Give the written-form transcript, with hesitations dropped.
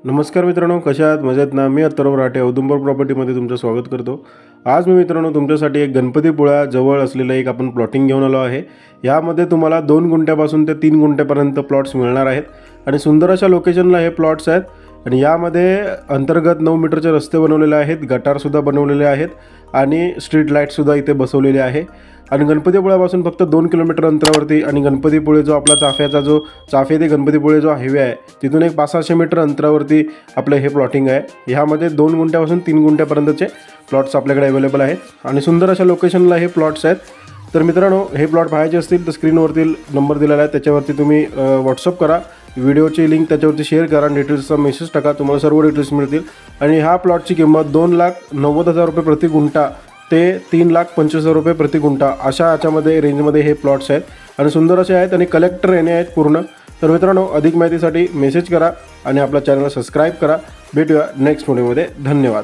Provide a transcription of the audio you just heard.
नमस्कार मित्रांनो, कशा आहात? मजेत ना? मी अथर्व राठे औदुंबर प्रॉपर्टीमध्ये तुमचं स्वागत करतो. आज मी मित्रांनो तुमच्यासाठी एक गणपतीपुळ्याजवळ असलेलं एक आपण प्लॉटिंग घेऊन आलो आहे. यामध्ये तुम्हाला 2 गुंठ्यापासून ते 3 गुंठ्यापर्यंत प्लॉट्स मिळणार आहेत आणि सुंदर अशा लोकेशनला हे प्लॉट्स आहेत. आणि यामध्ये अंतर्गत 9 मीटरचे रस्ते बनवलेले आहेत, गटारसुद्धा बनवलेले आहेत आणि स्ट्रीट लाईटसुद्धा इथे बसवलेले आहे. आणि गणपतीपुळ्यापासून फक्त 2 किलोमीटर अंतरावरती आणि गणपतीपुळे जो आपला चाफे ते गणपतीपुळे जो हायवे आहे तिथून एक 500-600 मीटर अंतरावरती आपलं हे प्लॉटिंग आहे. ह्यामध्ये 2 गुंठ्यापासून 3 गुंठ्यापर्यंतचे प्लॉट्स आपल्याकडे अवेलेबल आहेत आणि सुंदर अशा लोकेशनला हे प्लॉट्स आहेत. तर मित्रांनो, हे प्लॉट पाहायचे असतील तर स्क्रीनवरती नंबर दिलेला आहे, त्याच्यावरती तुम्ही व्हॉट्सअप करा, व्हिडिओची लिंक त्याच्यावरती शेअर करा, डिटेल्सचा मेसेज टाका, तुम्हाला सर्व डिटेल्स मिळतील. आणि ह्या प्लॉटची किंमत 2,90,000 रुपये प्रति गुंठा ते 3,25,000 रुपये प्रति गुंठा अशा याच्यामध्ये रेंजमध्ये हे प्लॉट्स आहेत आणि सुंदर असे आहेत आणि कलेक्टर येणे आहेत पूर्ण. तर मित्रांनो, अधिक माहितीसाठी मेसेज करा आणि आपल्या चॅनलला सबस्क्राईब करा. भेटूया नेक्स्ट व्हिडिओमध्ये. धन्यवाद.